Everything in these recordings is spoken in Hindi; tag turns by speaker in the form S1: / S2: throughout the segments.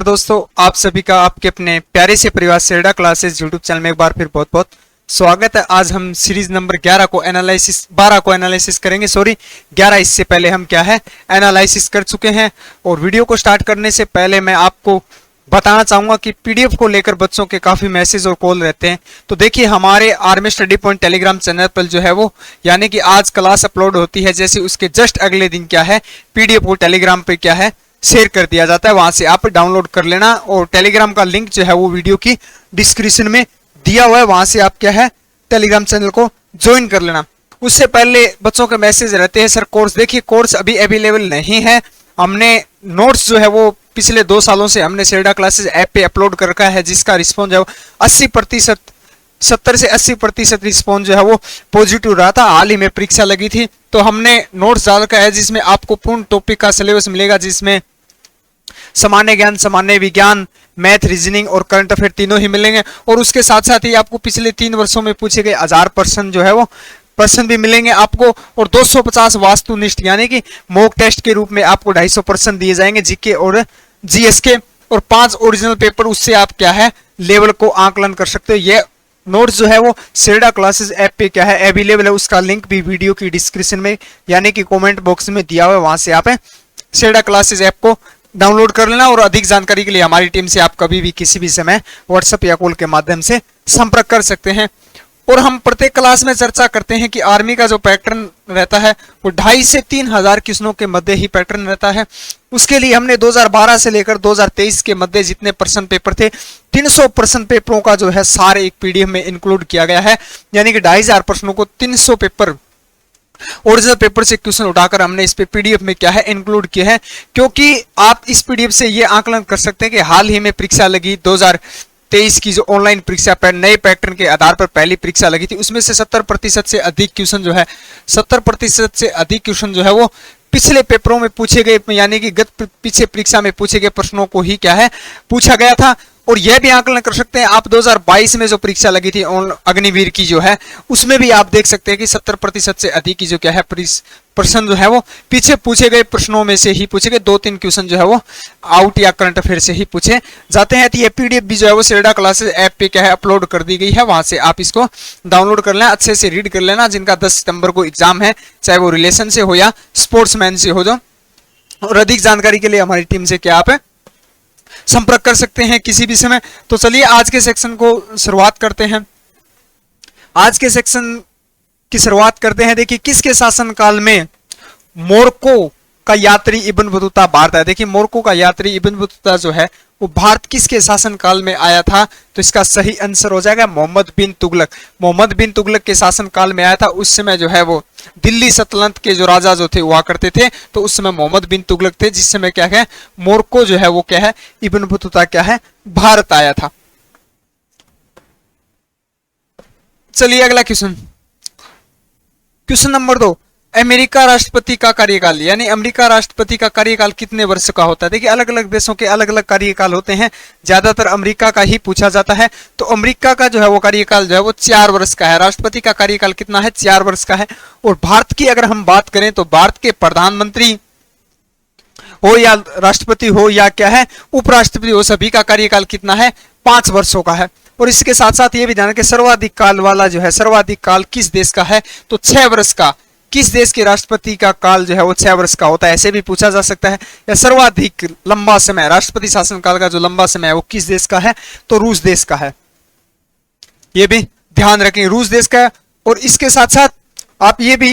S1: दोस्तों, आप सभी का आपके अपने प्यारे से परिवार सेरडा क्लासेस यूट्यूब चैनल में एक बार फिर बहुत बहुत स्वागत है। आज हम सीरीज नंबर 12 को एनालिसिस करेंगे। 11 इससे पहले हम क्या है एनालिसिस कर चुके हैं। और वीडियो को स्टार्ट करने से पहले मैं आपको बताना चाहूंगा कि पीडीएफ को लेकर बच्चों के काफी मैसेज और कॉल रहते हैं। तो देखिए, हमारे army study point Telegram channel पर जो है वो यानी कि आज क्लास अपलोड होती है, जैसे उसके जस्ट अगले दिन क्या है पीडीएफ को टेलीग्राम पे क्या है शेयर कर दिया जाता है। वहां से आप डाउनलोड कर लेना और टेलीग्राम का लिंक जो है वो वीडियो की डिस्क्रिप्शन में दिया हुआ है, वहां से आप क्या है टेलीग्राम चैनल को ज्वाइन कर लेना। उससे पहले बच्चों के मैसेज रहते हैं, सर कोर्स देखिए कोर्स अभी अवेलेबल नहीं है। हमने नोट्स जो है वो पिछले 2 सालों से हमने सेरडा क्लासेस ऐप पे अपलोड कर रखा है, जिसका रिस्पॉन्स जो है 80% 70 से 80% रिस्पॉन्स जो है वो पॉजिटिव रहा था। हाल ही में परीक्षा लगी थी तो हमने नोट्स डाल रखा है, जिसमें आपको पूर्ण टॉपिक का सिलेबस मिलेगा, जिसमें सामान्य ज्ञान, सामान्य विज्ञान, मैथ, रीजनिंग और करंट अफेयर तीनों ही मिलेंगे। और उसके साथ साथ ही आपको पिछले 3 वर्षों में पूछे गए 1000 प्रश्न जो है वो प्रश्न भी मिलेंगे आपको। और 250 वास्तुनिष्ठ यानी कि मॉक टेस्ट के रूप में आपको 250 प्रश्न दिए जाएंगे जीके और जीएस के, और 5 ओरिजिनल पेपर। उससे आप क्या है लेवल को आकलन कर सकते हो। ये नोट्स जो है वो सेरडा क्लासेस ऐप पे क्या है अवेलेबल है। उसका लिंक भी वीडियो की डिस्क्रिप्शन में यानी कि कमेंट बॉक्स में दिया हुआ है, वहां से आप सेरडा क्लासेस ऐप को डाउनलोड कर लेना। और अधिक जानकारी के लिए हमारी टीम से आप कभी भी किसी भी समय व्हाट्सएप या कॉल के माध्यम से संपर्क कर सकते हैं। और हम प्रत्येक क्लास में चर्चा करते हैं कि आर्मी का जो पैटर्न रहता है वो 2,500 से 3,000 क्वेश्चनों के मध्य ही पैटर्न रहता है। उसके लिए हमने 2012 से लेकर 2023 के मध्य जितने प्रश्न पेपर थे 300 प्रश्न पेपरों का जो है सारे एक पीडीएफ में इंक्लूड किया गया है। यानी कि 2,500 प्रश्नों को 300 पेपर ओरिजिनल पेपर से क्वेश्चन उठाकर हमने इस पे पीडीएफ में क्या है इंक्लूड किए हैं। क्योंकि आप इस पीडीएफ से ये आकलन कर सकते हैं कि हाल ही में परीक्षा लगी 2023 की जो ऑनलाइन परीक्षा नए पैटर्न के आधार पर पहली परीक्षा लगी थी, उसमें से 70% से अधिक क्वेश्चन जो है 70% से अधिक क्वेश्चन जो है वो पिछले पेपरों में पूछे गए, यानी कि पीछे परीक्षा में पूछे गए प्रश्नों को ही क्या है पूछा गया था। और यह भी आकलन कर सकते हैं आप 2022 में जो परीक्षा लगी थी अग्निवीर की जो है, उसमें भी आप देख सकते हैं कि 70% से अधिक की जो क्या है प्रश्न जो है वो पीछे पूछे गए प्रश्नों में से ही पूछे गए। 2-3 क्वेश्चन जो है वो आउट या करंट अफेयर से ही पूछे जाते हैं। तो ये पीडीएफ भी जो है वो सेरडा क्लासेस ऐप पे क्या है अपलोड कर दी गई है, वहां से आप इसको डाउनलोड कर लेना, अच्छे से रीड कर लेना। जिनका 10 सितंबर को एग्जाम है, चाहे वो रिलेशन से हो या स्पोर्ट्समैन से हो। और अधिक जानकारी के लिए हमारी टीम से क्या आप संपर्क कर सकते हैं किसी भी समय। तो चलिए आज के सेक्शन को शुरुआत करते हैं। आज के सेक्शन की शुरुआत करते हैं। देखिए, किसके शासनकाल में मोरक्को का यात्री इब्न बतूता भारत आया। देखिए, मोरक्को का यात्री इब्न बतूता जो है वो भारत किसके शासनकाल में आया था, तो इसका सही आंसर हो जाएगा मोहम्मद बिन तुगलक। मोहम्मद बिन तुगलक के शासनकाल में आया था। उस समय जो है वो दिल्ली सल्तनत के जो राजा जो थे हुआ करते थे, तो उस समय मोहम्मद बिन तुगलक थे, जिस समय क्या है मोरक्को जो है वो क्या है इब्न बतूता क्या है भारत आया था। चलिए अगला क्वेश्चन, क्वेश्चन नंबर 2, अमेरिका राष्ट्रपति का कार्यकाल, यानी अमेरिका राष्ट्रपति का कार्यकाल कितने वर्ष का होता है। देखिए, अलग अलग देशों के अलग अलग कार्यकाल होते हैं, ज्यादातर अमेरिका का ही पूछा जाता है। तो अमेरिका का जो है वो कार्यकाल जो है वो 4 वर्ष का है। राष्ट्रपति का कार्यकाल कितना है, 4 वर्ष का है। और भारत की अगर हम बात करें तो भारत के प्रधानमंत्री हो या राष्ट्रपति हो या क्या है उपराष्ट्रपति हो, सभी का कार्यकाल कितना है 5 वर्षों का है। और इसके साथ साथ ये भी ध्यान रखें सर्वाधिक काल वाला जो है सर्वाधिक काल किस देश का है, तो 6 वर्ष का। किस देश के राष्ट्रपति का काल जो है वो 6 वर्ष का होता है, ऐसे भी पूछा जा सकता है। या सर्वाधिक लंबा समय राष्ट्रपति शासनकाल का जो लंबा समय है वो किस देश का है, तो रूस देश का है। ये भी ध्यान रखें, रूस देश का है। और इसके साथ साथ आप ये भी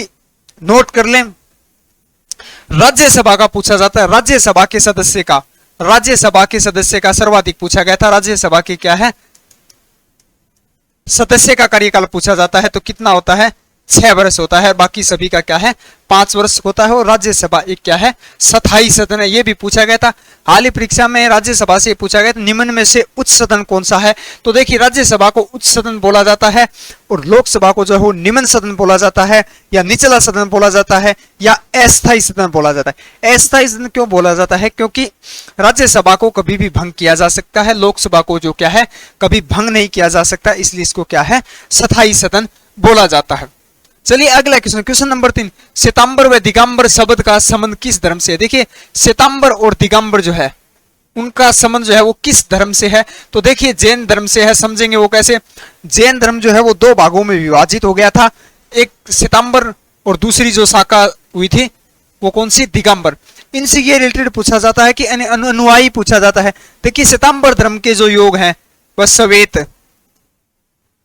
S1: नोट कर लें, राज्यसभा का पूछा जाता है। राज्यसभा के सदस्य का सर्वाधिक पूछा गया था। राज्यसभा के क्या है सदस्य का कार्यकाल पूछा जाता है, तो कितना होता है 6 वर्ष होता है। बाकी सभी का क्या है 5 वर्ष होता है। और राज्यसभा एक क्या है स्थायी सदन है, ये भी पूछा गया था। हाल ही परीक्षा में राज्यसभा से पूछा गया था निम्न में से उच्च सदन कौन सा है। तो देखिए, राज्यसभा को उच्च सदन बोला जाता है और लोकसभा को जो है वो निम्न सदन बोला जाता है, या निचला सदन बोला जाता है, या अस्थायी सदन बोला जाता है। अस्थायी सदन क्यों बोला जाता है, क्योंकि राज्यसभा को कभी भी भंग किया जा सकता है, लोकसभा को जो क्या है कभी भंग नहीं किया जा सकता, इसलिए इसको क्या है स्थायी सदन बोला जाता है। चलिए अगला क्वेश्चन, क्वेश्चन नंबर 3, श्वेतांबर व दिगंबर शब्द का संबंध किस धर्म से है। देखिए, श्वेतांबर और दिगंबर जो है उनका संबंध जो है वो किस धर्म से है? तो देखिए जैन धर्म से है। समझेंगे वो कैसे। जैन धर्म जो है वो दो भागों में विभाजित हो गया था, एक श्वेतांबर और दूसरी जो शाखा हुई थी वो कौन सी? दिगंबर। इनसे ये रिलेटेड पूछा जाता है कि अनुयायी पूछा जाता है। देखिए श्वेतांबर धर्म के जो योग हैं वह श्वेत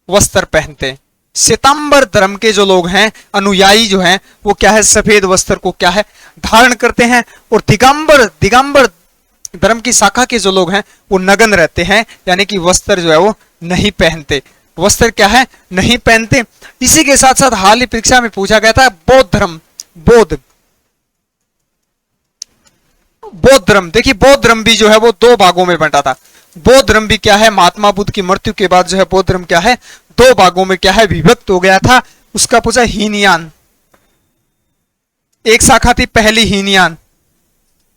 S1: वस्त्र पहनते हैं। श्वेतांबर धर्म के जो लोग हैं, अनुयायी जो हैं, वो क्या है? सफेद वस्त्र को क्या है? धारण करते हैं। और दिगंबर धर्म की शाखा के जो लोग हैं वो नग्न रहते हैं, यानी कि वस्त्र जो है वो नहीं पहनते। वस्त्र क्या है? नहीं पहनते। इसी के साथ साथ हाल ही परीक्षा में पूछा गया था बौद्ध धर्म। बौद्ध धर्म, देखिए बौद्ध धर्म भी जो है वो दो भागों में बंटा था। बौद्ध धर्म भी क्या है? महात्मा बुद्ध की मृत्यु के बाद जो है बौद्ध धर्म क्या है? दो भागों में क्या है? विभक्त हो गया था। उसका पूछा हीनयान, एक शाखा थी पहली हीनयान।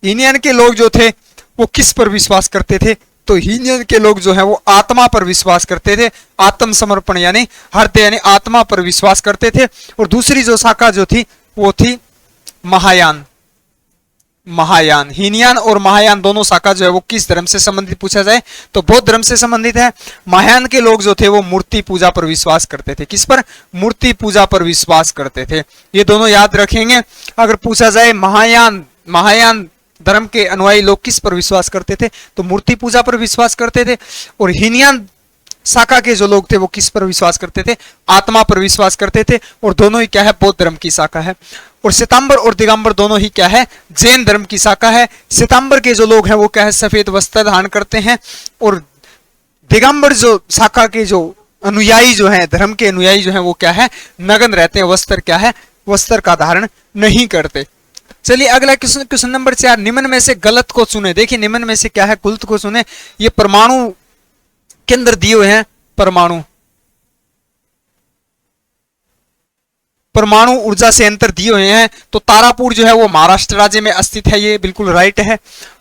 S1: हीनयान के लोग जो थे वो किस पर विश्वास करते थे? तो हीनयान के लोग जो है वो आत्मा पर विश्वास करते थे, आत्मसमर्पण यानी हृदय यानी आत्मा पर विश्वास करते थे। और दूसरी जो शाखा जो थी वो थी महायान। हीनयान और महायान दोनों शाखा जो है वो किस धर्म से संबंधित पूछा जाए तो बौद्ध धर्म से संबंधित है। महायान के लोग जो थे वो मूर्ति पूजा पर विश्वास करते थे। किस पर? मूर्ति पूजा पर विश्वास करते थे। ये दोनों याद रखेंगे। अगर पूछा जाए महायान धर्म के अनुयायी लोग किस पर विश्वास करते थे तो मूर्ति पूजा पर विश्वास करते थे। और हीनयान शाखा के जो लोग थे वो किस पर विश्वास करते थे? आत्मा पर विश्वास करते थे। और दोनों ही क्या है? बौद्ध धर्म की शाखा है। और श्वेतांबर और दिगंबर दोनों ही क्या है? जैन धर्म की शाखा है। श्वेतांबर के जो लोग हैं वो क्या है? सफेद वस्त्र धारण करते हैं। और दिगंबर जो शाखा के जो अनुयायी जो हैं, धर्म के अनुयायी जो हैं वो क्या है? नग्न रहते हैं, वस्त्र क्या है? वस्त्र का धारण नहीं करते। चलिए अगला क्वेश्चन नंबर 4, निम्न में से गलत को चुने। देखिए निम्न में से क्या है? गलत को चुने। ये परमाणु के अंदर दिए हुए हैं। परमाणु ऊर्जा से अंतर दिए हुए हैं। तो तारापुर जो है वो महाराष्ट्र राज्य में स्थित है, ये बिल्कुल राइट है।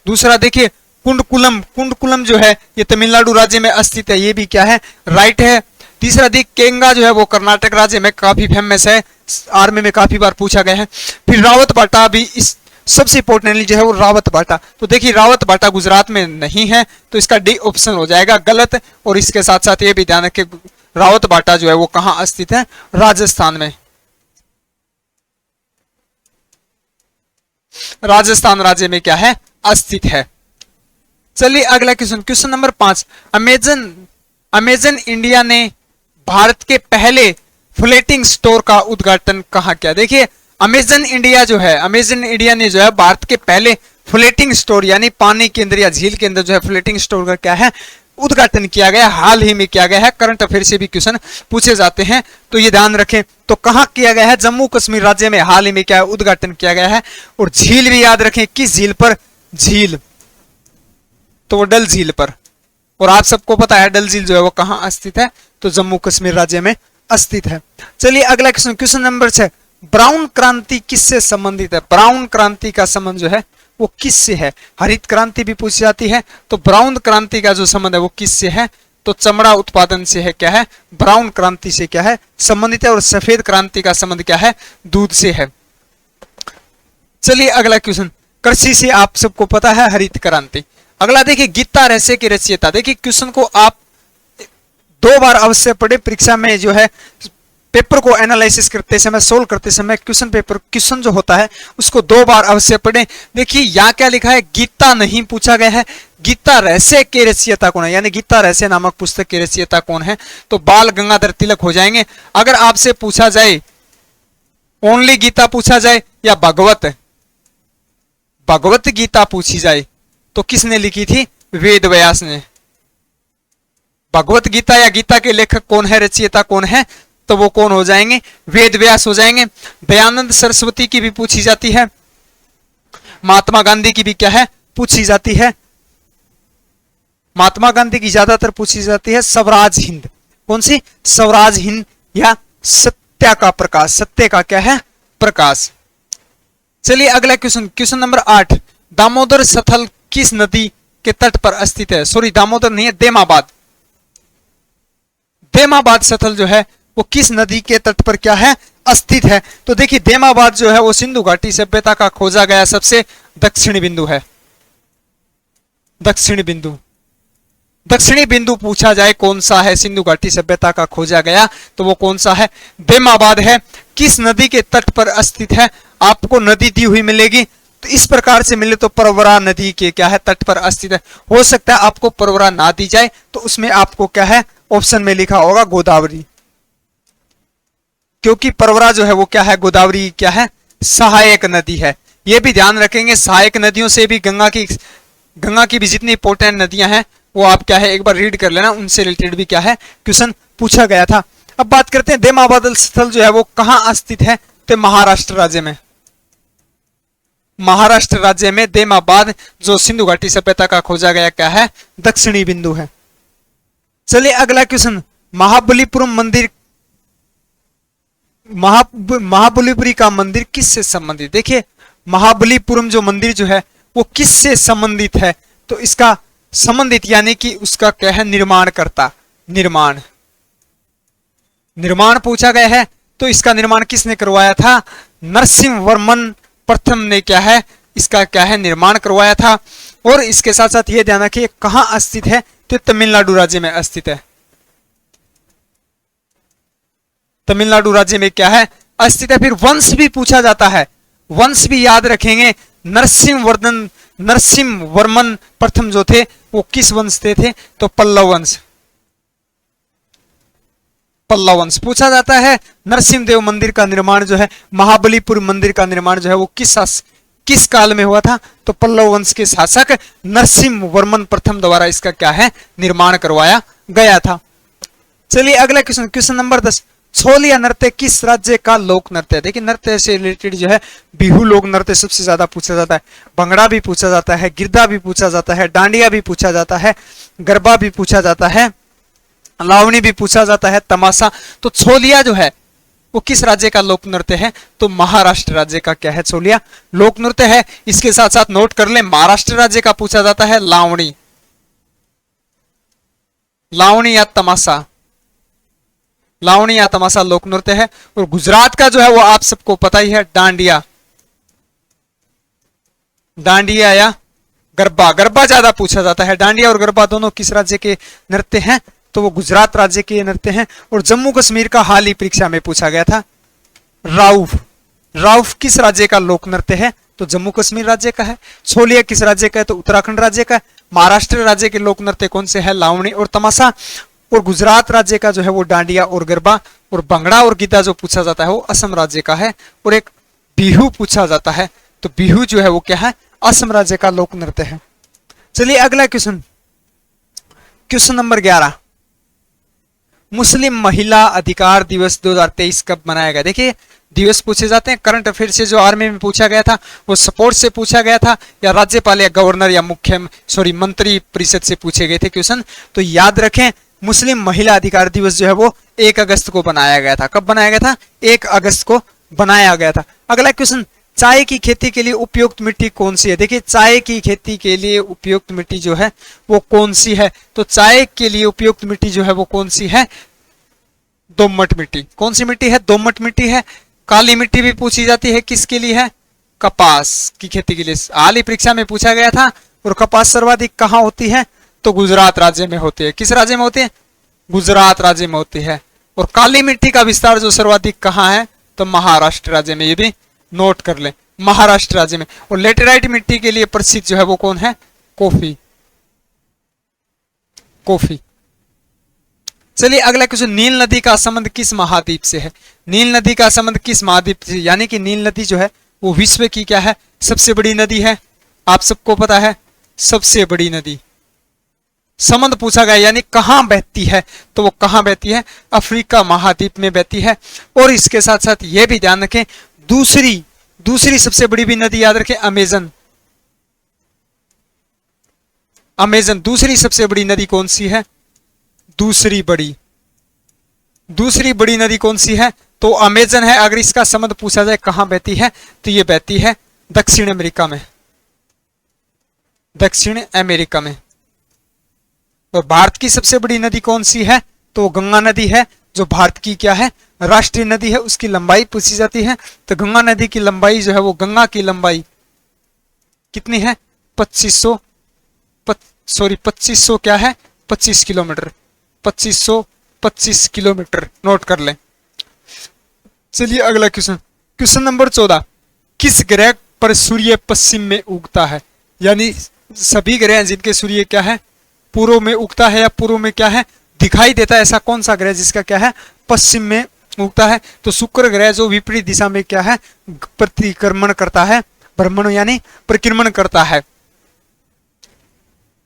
S1: दूसरा देखिए कुंडकुलम जो है ये तमिलनाडु राज्य में स्थित है, ये भी क्या है? राइट है। तीसरा देखिए केंगा जो है वो कर्नाटक राज्य में काफी फेमस है, आर्मी में काफी बार पूछा गया है। फिर रावत बाटा भी इस सबसे इंपॉर्टेंटली जो है वो रावत बाटा। तो देखिए रावत बाटा गुजरात में नहीं है, तो इसका डी ऑप्शन हो जाएगा गलत। और इसके साथ साथ ये भी ध्यान रखें रावत बाटा जो है वो कहाँ स्थित है? राजस्थान में। राजस्थान राज्य में क्या है? स्थित है। चलिए अगला क्वेश्चन नंबर 5, अमेजन इंडिया ने भारत के पहले फ्लोटिंग स्टोर का उद्घाटन कहाँ किया? देखिए अमेजन इंडिया ने जो है भारत के पहले फ्लोटिंग स्टोर यानी पानी के अंदर या झील के अंदर जो है फ्लोटिंग स्टोर का क्या है? उद्घाटन किया गया। हाल ही में किया गया है। करंट अफेयर से भी क्वेश्चन पूछे जाते हैं, तो ये ध्यान रखें। तो कहाँ किया गया है? जम्मू कश्मीर राज्य में हाल ही में क्या है? उद्घाटन किया गया है। और झील भी याद रखें, किस झील पर? झील तो वो डल झील पर। और आप सबको पता है डल झील जो है वो कहाँ स्थित है? तो जम्मू कश्मीर राज्य में स्थित है। चलिए अगला क्वेश्चन नंबर 6, ब्राउन क्रांति किससे संबंधित है? ब्राउन क्रांति का संबंध जो है वो किससे है? हरित क्रांति भी पूछी जाती है, तो ब्राउन क्रांति का जो संबंध है वो किससे है? तो चमड़ा उत्पादन से है। क्या है? ब्राउन क्रांति से क्या है? संबंधित है। और सफेद क्रांति का संबंध क्या है? दूध से है। चलिए अगला क्वेश्चन, कृषि से आप सबको पता है हरित क्रांति। अगला देखिए गीता रहस्य के रचयिता। देखिए क्वेश्चन को आप 2 बार अवश्य पढ़े परीक्षा में, जो है पेपर को एनालिसिस करते समय, सोल्व करते समय क्वेश्चन जो होता है उसको 2 बार अवश्य पढ़ें। देखिए यहाँ क्या लिखा है? गीता नहीं पूछा गया है, गीता रहस्य के रचयिता कौन है, यानी गीता रहस्य नामक पुस्तक के रचयिता कौन है? तो बाल गंगाधर तिलक हो जाएंगे। अगर आपसे पूछा जाए ओनली गीता पूछा जाए या भगवत गीता पूछी जाए तो किसने लिखी थी? वेद व्यास ने। भगवत गीता या गीता के लेखक कौन है, रचयिता कौन है? तो वो कौन हो जाएंगे? वेद व्यास हो जाएंगे। दयानंद सरस्वती की भी पूछी जाती है, महात्मा गांधी की भी क्या है? पूछी जाती है। महात्मा गांधी की ज्यादातर पूछी जाती है स्वराज हिंद। कौन सी? स्वराज हिंद या सत्य का प्रकाश। सत्य का क्या है? प्रकाश। चलिए अगला क्वेश्चन नंबर 8, दामोदर स्थल किस नदी के तट पर स्थित है? सॉरी दामोदर नहीं है, देमाबाद स्थल जो है वो किस नदी के तट पर क्या है? स्थित है। तो देखिए देमाबाद जो है वो सिंधु घाटी सभ्यता का खोजा गया सबसे दक्षिणी बिंदु है। दक्षिणी बिंदु। दक्षिणी बिंदु पूछा जाए कौन सा है सिंधु घाटी सभ्यता का खोजा गया, तो वो कौन सा है? देमाबाद है। किस नदी के तट पर स्थित है? आपको नदी दी हुई मिलेगी, तो इस प्रकार से मिले तो परवरा नदी के क्या है तट पर स्थित है। हो सकता है आपको परवरा ना दी जाए, तो उसमें आपको क्या है ऑप्शन में लिखा होगा गोदावरी, क्योंकि परवरा जो है वो क्या है गोदावरी क्या है सहायक नदी है। ये भी ध्यान रखेंगे, सहायक नदियों से भी गंगा की भी जितनी इंपोर्टेंट नदियां हैं वो आप क्या है एक बार रीड कर लेना, उनसे रिलेटेड भी क्या है क्वेश्चन पूछा गया था। अब बात करते हैं देमाबाद स्थल जो है वो कहां स्थित है, तो महाराष्ट्र राज्य में। महाराष्ट्र राज्य में देमाबाद जो सिंधु घाटी सभ्यता का खोजा गया क्या है दक्षिणी बिंदु है। चलिए अगला क्वेश्चन, महाबलीपुरम मंदिर, महाबलीपुरी का मंदिर किससे संबंधित? देखिए महाबलीपुरम जो मंदिर जो है वो किससे संबंधित है, तो इसका संबंधित यानी कि उसका क्या है निर्माणकर्ता, निर्माण पूछा गया है। तो इसका निर्माण किसने करवाया था? नरसिंह वर्मन प्रथम ने क्या है इसका क्या है निर्माण करवाया था। और इसके साथ साथ ये ध्यान रखिए कहां स्थित है, तो तमिलनाडु राज्य में स्थित है। तमिलनाडु राज्य में क्या है स्थित है। फिर वंश भी पूछा जाता है, वंश भी याद रखेंगे। नरसिंह वर्मन प्रथम जो थे वो किस वंश थे? तो पल्लव वंश। पल्लव वंश पूछा जाता है। नरसिंह देव मंदिर का निर्माण जो है, महाबलीपुर मंदिर का निर्माण जो है वो किस काल में हुआ था? तो पल्लव वंश के शासक नरसिंह वर्मन प्रथम द्वारा इसका क्या है निर्माण करवाया गया था। चलिए अगला क्वेश्चन, क्वेश्चन नंबर 10, छोलिया नृत्य किस राज्य का लोक नृत्य है? देखिए नृत्य से रिलेटेड जो है बिहू लोक नृत्य सबसे ज्यादा पूछा जाता है, भंगड़ा भी पूछा जाता है, गिरदा भी पूछा जाता है, डांडिया भी पूछा जाता है, गरबा भी पूछा जाता है, लावणी भी पूछा जाता है, तमाशा। तो छोलिया जो है वो किस राज्य का लोक नृत्य है? तो महाराष्ट्र राज्य का क्या है छोलिया लोक नृत्य है। इसके साथ साथ नोट कर ले महाराष्ट्र राज्य का पूछा जाता है लावणी, लावणी या तमाशा, लावणी या तमाशा लोक नृत्य है। और गुजरात का जो है वो आप सबको पता ही है डांडिया, डांडिया या गरबा, गरबा ज्यादा पूछा जाता है। डांडिया और गरबा दोनों किस राज्य के नृत्य हैं? तो वो गुजरात राज्य के नृत्य हैं। और जम्मू कश्मीर का हाल ही परीक्षा में पूछा गया था राउफ, राउफ किस राज्य का लोक नृत्य है? तो जम्मू कश्मीर राज्य का है। छोलिया किस राज्य का है? तो उत्तराखंड राज्य का है। महाराष्ट्र राज्य के लोक नृत्य कौन से है? लावणी और तमाशा। और गुजरात राज्य का जो है वो डांडिया और गरबा। और भंगड़ा और गिद्दा जो पूछा जाता है वो असम राज्य का है। और एक बिहू पूछा जाता है, तो बिहू जो है वो क्या है असम राज्य का लोक नृत्य है। चलिए अगला क्वेश्चन, क्वेश्चन नंबर 11, मुस्लिम महिला अधिकार दिवस 2023 कब मनाया गया? देखिए दिवस पूछे जाते हैं करंट अफेयर से, जो आर्मी में पूछा गया था वो सपोर्ट से पूछा गया था, या राज्यपाल या गवर्नर या मंत्री परिषद से पूछे गए थे क्वेश्चन। तो याद रखें मुस्लिम महिला अधिकार दिवस जो है वो 1 अगस्त को बनाया गया था। कब बनाया गया था? 1 अगस्त को बनाया गया था। अगला क्वेश्चन, चाय की खेती के लिए उपयुक्त मिट्टी कौन सी है? देखिए चाय की खेती के लिए उपयुक्त मिट्टी जो है वो कौन सी है? तो चाय के लिए उपयुक्त मिट्टी जो है वो कौन सी है? दोमट मिट्टी। कौन सी मिट्टी है? दोमट मिट्टी है। काली मिट्टी भी पूछी जाती है, किसके लिए है? कपास की खेती के लिए, हाल ही परीक्षा में पूछा गया था। और कपास सर्वाधिक कहाँ होती है? तो गुजरात राज्य में होती है। किस राज्य में होती है? गुजरात राज्य में होती है। और काली मिट्टी का विस्तार जो सर्वाधिक कहाँ है? तो महाराष्ट्र राज्य में। ये भी नोट कर ले, महाराष्ट्र राज्य में। और लेटेराइट मिट्टी के लिए प्रसिद्ध जो है वो कौन है? Coffee, coffee. चलिए अगला क्वेश्चन, नील नदी का संबंध किस महाद्वीप से है? नील नदी का संबंध किस महाद्वीप से? यानी कि नील नदी जो है वो विश्व की क्या है सबसे बड़ी नदी है। आप सबको पता है सबसे बड़ी नदी। संबंध पूछा गया यानी कहां बहती है, तो वो कहां बहती है? अफ्रीका महाद्वीप में बहती है। और इसके साथ साथ ये भी ध्यान रखें दूसरी सबसे बड़ी भी नदी याद रखें, अमेजन। अमेजन दूसरी सबसे बड़ी नदी कौन सी है? दूसरी बड़ी नदी कौन सी है? तो अमेजन है। अगर इसका संबंध पूछा जाए कहां बहती है, तो ये बहती है दक्षिण अमेरिका में, दक्षिण अमेरिका में। और भारत की सबसे बड़ी नदी कौन सी है? तो गंगा नदी है, जो भारत की क्या है राष्ट्रीय नदी है। उसकी लंबाई पूछी जाती है, तो गंगा नदी की लंबाई जो है वो, गंगा की लंबाई कितनी है? सॉरी 2500 क्या है 25 किलोमीटर, 2525 किलोमीटर, नोट कर लें। चलिए अगला क्वेश्चन, क्वेश्चन नंबर 14, किस ग्रह पर सूर्य पश्चिम में उगता है? यानी सभी ग्रह हैं जिनके सूर्य क्या है पूर्व में उगता है या पूर्व में क्या है दिखाई देता है, ऐसा कौन सा ग्रह जिसका क्या है पश्चिम में उगता है? तो शुक्र ग्रह जो विपरीत दिशा में क्या है प्रतिक्रमण करता है, भ्रमण यानी परिक्रमण करता है।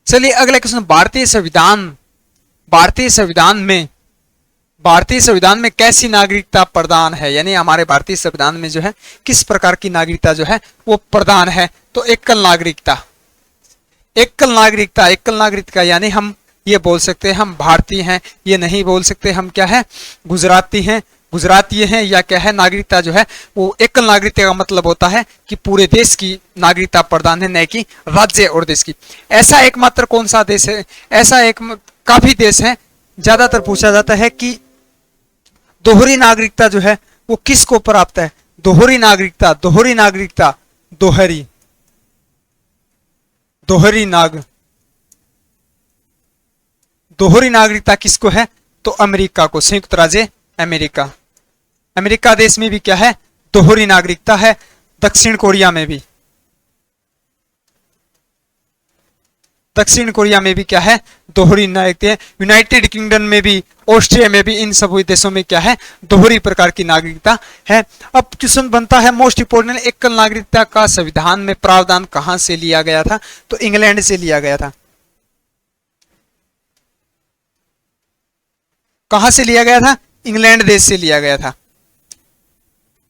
S1: चलिए अगला क्वेश्चन, भारतीय संविधान में कैसी नागरिकता प्रदान है? यानी हमारे भारतीय संविधान में जो है किस प्रकार की नागरिकता जो है वो प्रदान है? तो एकल नागरिकता यानी हम ये बोल सकते हैं हम भारतीय हैं, ये नहीं बोल सकते हम क्या है गुजराती हैं या क्या है, नागरिकता जो है वो एकल नागरिकता का मतलब होता है कि पूरे देश की नागरिकता प्रदान है, न कि राज्य और देश की। ऐसा एकमात्र कौन सा देश है? ऐसा एक काफी देश है, ज्यादातर पूछा जाता है कि दोहरी नागरिकता जो है वो किसको प्राप्त है? दोहरी नागरिकता किसको है? तो अमेरिका को, संयुक्त राज्य अमेरिका देश में भी क्या है दोहरी नागरिकता है। दक्षिण कोरिया में भी क्या है दोहरी नागरिकता है। यूनाइटेड किंगडम में भी, ऑस्ट्रिया में भी, इन सभी देशों में क्या है दोहरी प्रकार की नागरिकता है। अब क्वेश्चन बनता है मोस्ट इंपोर्टेंट, एकल नागरिकता का संविधान में प्रावधान कहां से लिया गया था? तो इंग्लैंड से लिया गया था। कहां से लिया गया था? इंग्लैंड देश से लिया गया था।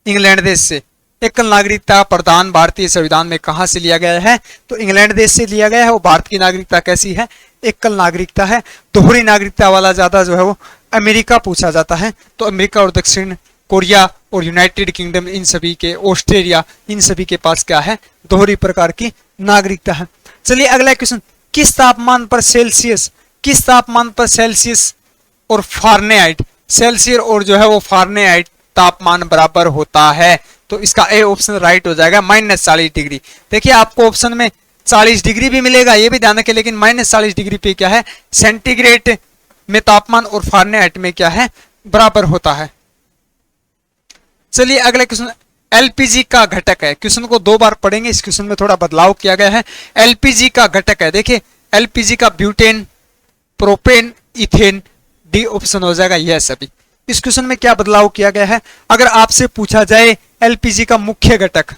S1: इंग्लैंड देश से एकल नागरिकता प्रदान भारतीय संविधान में कहां से लिया गया है? तो इंग्लैंड देश से लिया गया है। वो भारत की नागरिकता कैसी है? एकल नागरिकता है। दोहरी नागरिकता वाला ज्यादा जो है वो अमेरिका पूछा जाता है। तो अमेरिका और दक्षिण कोरिया और यूनाइटेड किंगडम, इन सभी के, ऑस्ट्रेलिया, इन सभी के पास क्या है दोहरी प्रकार की नागरिकता है। चलिए अगला क्वेश्चन, किस तापमान पर सेल्सियस और फारेनहाइट, सेल्सियस और जो है वो फारेनहाइट तापमान बराबर होता है? तो इसका ए ऑप्शन राइट हो जाएगा, -40 डिग्री। देखिए आपको ऑप्शन में 40 डिग्री भी मिलेगा, ये भी ध्यान रखें, लेकिन -40 डिग्री पे क्या है सेंटीग्रेड में तापमान और फारेनहाइट में क्या है बराबर होता है। चलिए अगला क्वेश्चन, एलपीजी का घटक है। क्वेश्चन को 2 बार पढ़ेंगे, इस क्वेश्चन में थोड़ा बदलाव किया गया है। एलपीजी का घटक है, देखिए एलपीजी का butane, propane, ethane, D option हो जाएगा यह सभी। इस क्वेश्चन में क्या बदलाव किया गया है? अगर आपसे पूछा जाए एलपीजी का मुख्य घटक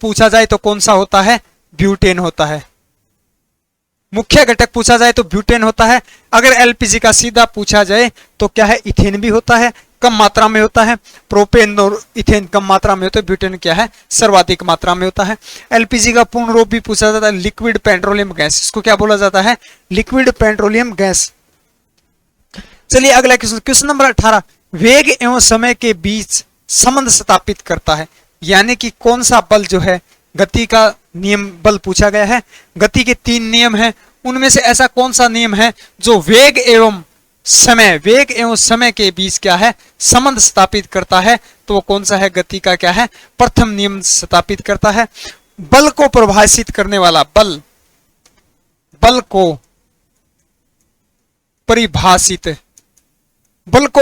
S1: पूछा जाए तो कौन सा होता है? ब्यूटेन होता है। मुख्य घटक पूछा जाए तो ब्यूटेन होता है। अगर एलपीजी का सीधा पूछा जाए तो क्या है इथेन भी होता है, कम मात्रा में होता है। प्रोपेन और इथेन कम मात्रा में होते हैं, ब्यूटेन क्या है सर्वाधिक मात्रा में होता है। एलपीजी का पूर्ण रूप भी पूछा जाता है लिक्विड पेट्रोलियम गैस, इसको क्या बोला जाता है? Liquid petroleum gas. चलिए अगला क्वेश्चन, क्वेश्चन नंबर 18, वेग एवं समय के बीच संबंध स्थापित करता है। यानी कि कौन सा बल जो है, गति का नियम बल पूछा गया है। गति के 3 नियम हैं, उनमें से ऐसा कौन सा नियम है जो वेग एवं समय के बीच क्या है संबंध स्थापित करता है? तो वो कौन सा है? गति का क्या है प्रथम नियम स्थापित करता है। बल को परिभाषित करने वाला, बल को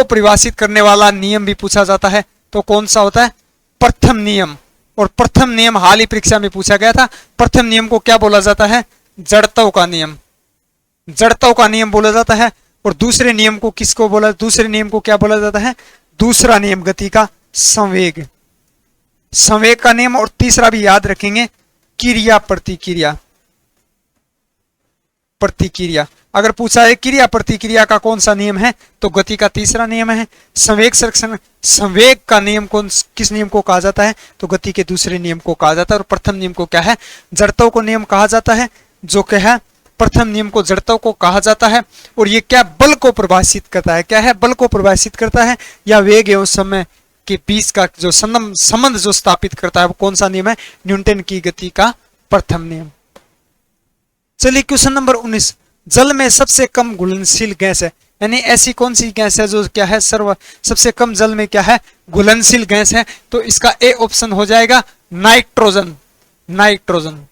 S1: परिभाषित करने वाला नियम भी पूछा जाता है। तो कौन सा होता है? प्रथम नियम। और प्रथम नियम हाल ही परीक्षा में पूछा गया था। प्रथम नियम को क्या बोला जाता है? जड़त्व का नियम बोला जाता है। और दूसरे नियम को किसको बोला? दूसरे नियम को क्या बोला जाता है? दूसरा नियम गति का संवेग का नियम। और तीसरा भी याद रखेंगे, क्रिया प्रतिक्रिया। अगर पूछा है क्रिया प्रतिक्रिया का कौन सा नियम है तो गति का तीसरा नियम है। संवेग का नियम किस नियम को कहा जाता है? तो गति के दूसरे नियम को कहा जाता है। और प्रथम नियम को क्या है? जड़त्व को नियम कहा जाता है। जो क्या है प्रथम नियम को जड़त्व को कहा जाता है। और ये क्या बल को परिभाषित करता है? क्या है? बल को परिभाषित करता है या वेग एवं समय के बीच का जो संबंध जो स्थापित करता है वो कौन सा नियम है? न्यूटन की गति का प्रथम नियम। चलिए क्वेश्चन नंबर 19, जल में सबसे कम घुलनशील गैस है। यानी ऐसी कौन सी गैस है जो क्या है सबसे कम जल में क्या है घुलनशील गैस है? तो इसका ए ऑप्शन हो जाएगा नाइट्रोजन। नाइट्रोजन।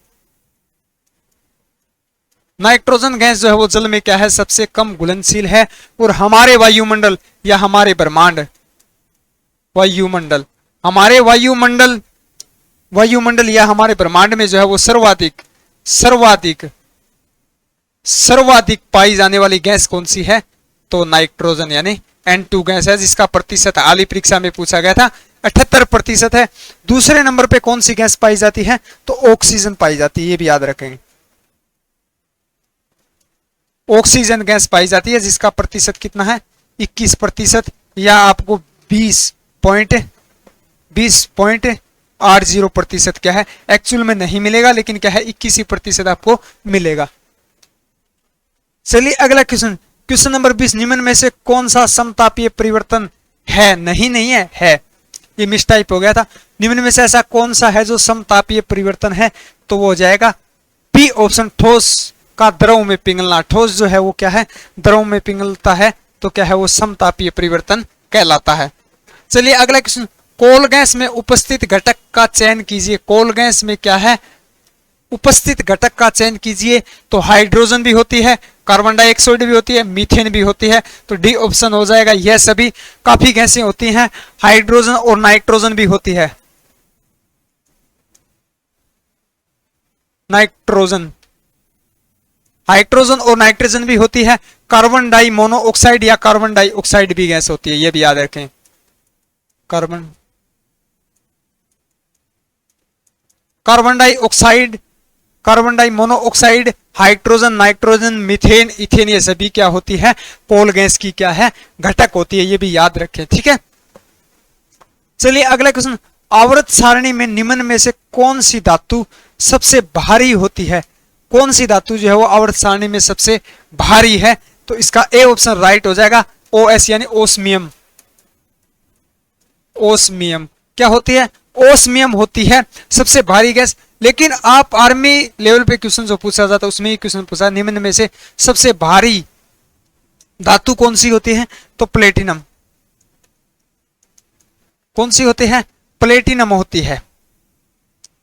S1: नाइट्रोजन गैस जो है वो जल में क्या है, सबसे कम घुलनशील है, और हमारे वायुमंडल या हमारे ब्रह्मांड, वायुमंडल, हमारे वायुमंडल या हमारे ब्रह्मांड में जो है वो सर्वाधिक पाई जाने वाली गैस कौन सी है, तो नाइट्रोजन यानी N2 गैस है, जिसका प्रतिशत आली परीक्षा में पूछा गया था 78% है। दूसरे नंबर पे कौन सी गैस पाई जाती है, तो ऑक्सीजन पाई जाती है, ये भी याद रखेंगे। ऑक्सीजन गैस पाई जाती है, जिसका प्रतिशत कितना है, 21%, या आपको 20.80% क्या है, एक्चुअल में नहीं मिलेगा, लेकिन क्या है 21% आपको मिलेगा। चलिए अगला क्वेश्चन, क्वेश्चन नंबर 20, निम्न में से कौन सा समतापीय परिवर्तन है, नहीं है, ये मिसटाइप हो गया था। निम्न में से ऐसा कौन सा है जो समतापीय परिवर्तन है, तो वो हो जाएगा बी ऑप्शन, ठोस का द्रव में पिघलना। ठोस जो है वो क्या है, द्रव में पिघलता है, तो क्या है वो समतापीय परिवर्तन कहलाता है। चलिए अगला क्वेश्चन, कोल गैस में उपस्थित घटक का चयन कीजिए। कोल गैस में क्या है, उपस्थित घटक का चयन कीजिए, तो हाइड्रोजन भी होती है, कार्बन डाइऑक्साइड भी होती है, मीथेन भी होती है, तो डी ऑप्शन हो जाएगा। यह सभी काफी गैसें होती हैं, हाइड्रोजन और नाइट्रोजन भी होती है, हाइड्रोजन और नाइट्रोजन भी होती है। कार्बन डाई मोनोऑक्साइड या कार्बन डाइऑक्साइड भी गैस होती है, यह भी याद रखें। Carbon dioxide, carbon di monoxide, hydrogen, nitrogen, methane, ethane, ये सभी क्या होती है, कोल गैस की क्या है, घटक होती है, ये भी याद रखें, ठीक है। चलिए अगला क्वेश्चन, आवर्त सारणी में निम्न में से कौन सी धातु सबसे भारी होती है। कौन सी धातु जो है वो आवर्त सारणी में सबसे भारी है, तो इसका ए ऑप्शन राइट हो जाएगा, ओएस यानी ओस्मियम। ओस्मियम क्या होती है, ओस्मियम होती है सबसे भारी गैस। लेकिन आप आर्मी लेवल पे क्वेश्चन जो पूछा जाता है उसमें ही क्वेश्चन पूछा, निम्न में से सबसे भारी धातु कौन सी होती है, तो प्लेटिनम। कौन सी होती है, प्लेटिनम होती है।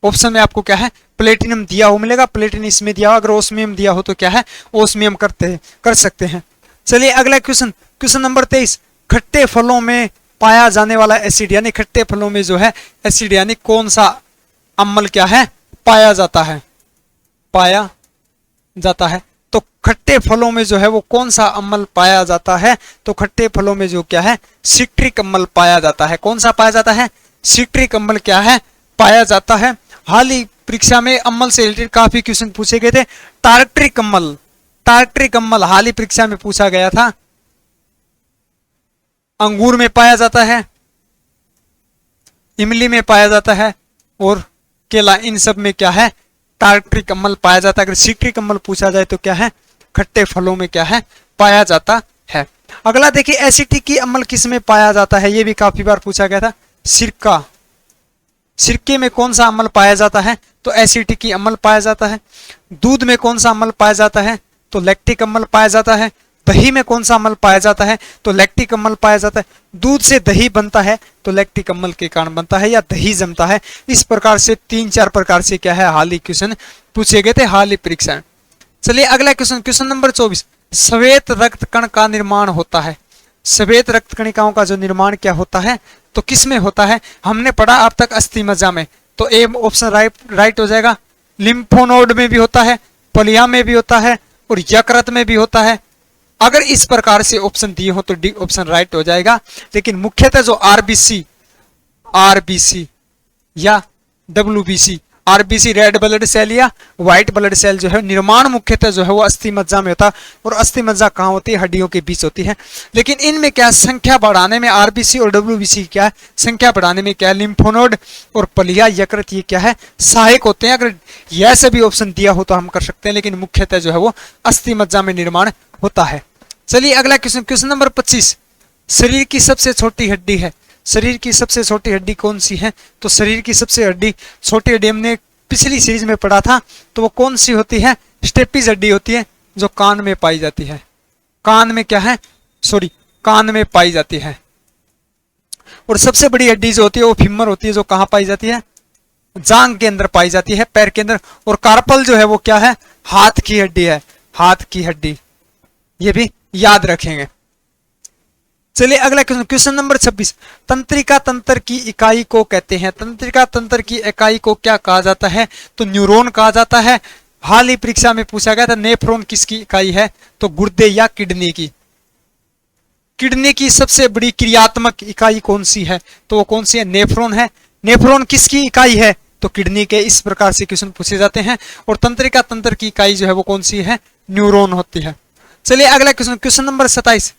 S1: ऑप्शन में आपको क्या है, प्लेटिनम दिया हो मिलेगा, प्लेटिनम इसमें दिया हो, अगर ओस्मियम दिया हो तो क्या है, ओस्मियम कर सकते हैं। चलिए अगला क्वेश्चन, क्वेश्चन नंबर 23, खट्टे फलों में पाया जाने वाला एसिड, यानी खट्टे फलों में जो है एसिड यानी कौन सा अम्ल क्या है, पाया जाता है। तो खट्टे फलों में जो है वो कौन सा अम्ल पाया जाता है, तो खट्टे फलों में जो क्या है, सिट्रिक अम्ल पाया जाता है। कौन सा पाया जाता है, सिट्रिक अम्ल क्या है, पाया जाता है। हाल ही परीक्षा में अम्ल से रिलेटेड काफी क्वेश्चन पूछे गए थे। टार्ट्रिक अम्ल हाल ही परीक्षा में पूछा गया था। अंगूर में पाया जाता है, इमली में पाया जाता है, और केला, इन सब में क्या है, टार्ट्रिक अम्ल पाया जाता है। अगर सिट्रिक अम्ल पूछा जाए तो क्या है, खट्टे फलों में क्या है, पाया जाता है। अगला देखिए, एसिटिक अम्ल किस में पाया जाता है, यह भी काफी बार पूछा गया था। सिरके में कौन सा अम्ल पाया जाता है, तो एसिटिक अम्ल पाया जाता है। दूध में कौन सा अम्ल पाया जाता है, तो लैक्टिक अम्ल पाया जाता है। दही में कौन सा अम्ल पाया जाता है, तो लैक्टिक अम्ल पाया जाता है। दूध से दही बनता है तो लैक्टिक अम्ल के कारण बनता है, या दही जमता है। इस प्रकार से 3-4 प्रकार से क्या है, हाल ही क्वेश्चन पूछे गए थे, हाल ही परीक्षा में। चलिए अगला क्वेश्चन, क्वेश्चन नंबर 24, श्वेत रक्त कण का निर्माण होता है। श्वेत रक्त कणिकाओं का जो निर्माण क्या होता है, तो किस में होता है, हमने पढ़ा अब तक अस्थि मज्जा में, तो ए ऑप्शन राइट हो जाएगा। लिम्फोनोड में भी होता है, पलिया में भी होता है, और यकृत में भी होता है। अगर इस प्रकार से ऑप्शन दिए हो तो डी ऑप्शन राइट हो जाएगा। लेकिन मुख्यतः जो आरबीसी या WBC, RBC red blood cell या व्हाइट ब्लड सेल जो है, निर्माण मुख्यतः जो है वो अस्थि मज्जा में होता है। और अस्थि मज्जा कहाँ होती है, हड्डियों के बीच होती है। लेकिन इनमें क्या संख्या बढ़ाने में, आरबीसी और डब्ल्यूबीसी क्या है, संख्या बढ़ाने में क्या है, लिम्फोनोड और पलिया यकृत ये क्या है, सहायक होते हैं। अगर यह सभी ऑप्शन दिया हो तो हम कर सकते हैं, लेकिन मुख्यतः जो है वो अस्थि मज्जा में निर्माण होता है। चलिए अगला क्वेश्चन, क्वेश्चन नंबर 25, शरीर की सबसे छोटी हड्डी है। शरीर की सबसे छोटी हड्डी कौन सी है, तो शरीर की सबसे छोटी हड्डी हमने पिछली सीरीज में पढ़ा था, तो वो कौन सी होती है, स्टेपिस हड्डी होती है, जो कान में पाई जाती है। कान में क्या है, कान में पाई जाती है। और सबसे बड़ी हड्डी जो होती है वो फीमर होती है, जो कहाँ पाई जाती है, जांग के अंदर पाई जाती है, पैर के अंदर। और कार्पल जो है वो क्या है, हाथ की हड्डी है, हाथ की हड्डी, ये भी याद रखेंगे। चलिए अगला क्वेश्चन, क्वेश्चन नंबर 26, तंत्रिका तंत्र की इकाई को कहते हैं, तंत्रिका तंत्र की इकाई को क्या कहा जाता है, तो न्यूरॉन कहा जाता है। हाल ही परीक्षा में पूछा गया था नेफ्रॉन किसकी इकाई है, तो गुर्दे या किडनी की। किडनी की सबसे बड़ी क्रियात्मक इकाई कौन सी है, तो वो कौन सी है, नेफ्रॉन है। नेफ्रॉन किसकी इकाई है, तो किडनी के। इस प्रकार से क्वेश्चन पूछे जाते हैं। और तंत्रिका तंत्र की इकाई जो है वो कौन सी है, न्यूरॉन होती है। चलिए अगला क्वेश्चन, क्वेश्चन नंबर 27,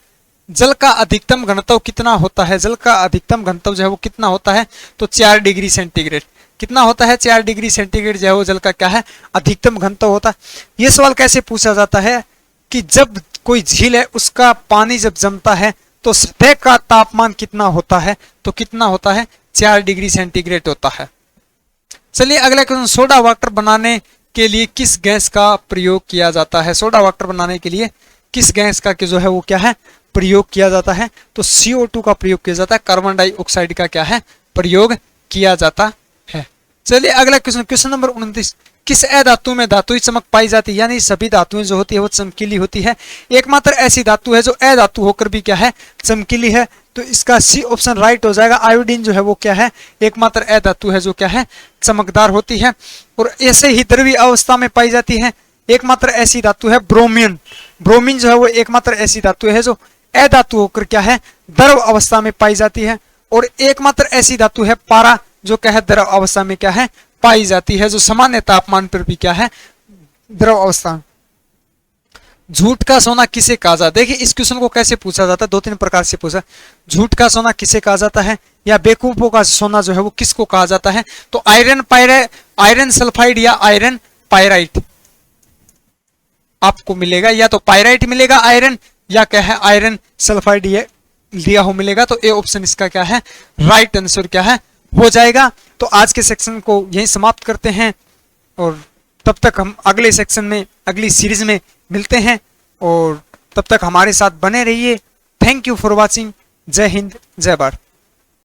S1: जल का अधिकतम घनत्व कितना होता है, जल का अधिकतम घनत्व जो है वो कितना होता है, तो 4 डिग्री सेंटीग्रेड। कितना होता है, 4 डिग्री सेंटीग्रेड जो है वो जल का क्या है, अधिकतम घनत्व होता है। ये सवाल कैसे पूछा जाता है कि जब कोई झील है उसका पानी जब जमता है तो सतह का तापमान कितना होता है, तो कितना होता है, 4 डिग्री सेंटीग्रेड होता है। चलिए अगला क्वेश्चन, सोडा वाटर बनाने के लिए किस गैस का प्रयोग किया जाता है, सोडा वाटर बनाने के लिए किस गैस का जो है वो क्या है, प्रयोग किया जाता है, तो CO2 का प्रयोग किया जाता है, कार्बन डाइऑक्साइड का क्या है, प्रयोग किया जाता है। चलिए अगला क्वेश्चन, क्वेश्चन नंबर 29, किस अधातु में धातुई चमक पाई जाती है, यानी सभी धातुएं जो होती है वो चमकीली होती है, एकमात्र ऐसी धातु है जो अधातु होकर भी क्या है, चमकीली है, तो इसका सी ऑप्शन राइट हो जाएगा। आयोडीन जो है वो क्या है, एकमात्र अधातु है जो क्या है, चमकदार होती है। और ऐसे ही द्रवीय अवस्था में पाई जाती है, एकमात्र ऐसी धातु है ब्रोमीन। ब्रोमीन जो है वो एकमात्र ऐसी धातु है जो अधातु होकर क्या है, द्रव अवस्था में पाई जाती है। और एकमात्र ऐसी धातु है पारा, जो क्या है, द्रव अवस्था में क्या है, पाई जाती है, जो सामान्य तापमान पर भी क्या है, द्रव अवस्था। झूठ का सोना किसे कहा जाता है, देखिए इस क्वेश्चन को कैसे पूछा जाता है, 2-3 प्रकार से पूछा। झूठ का सोना किसे कहा जाता है, या बेवकूफों का सोना जो है वो किसको कहा जाता है, तो आयरन सल्फाइड या आयरन पायराइट आपको मिलेगा, या तो पायराइट मिलेगा आयरन, या क्या है, आयरन सल्फाइड ये लिया हो मिलेगा। तो ए ऑप्शन इसका क्या है, राइट आंसर क्या है, हो जाएगा। तो आज के सेक्शन को यहीं समाप्त करते हैं, और तब तक हम अगले सेक्शन में, अगली सीरीज में मिलते हैं, और तब तक हमारे साथ बने रहिए। Thank you for watching. जय हिंद, जय भारत।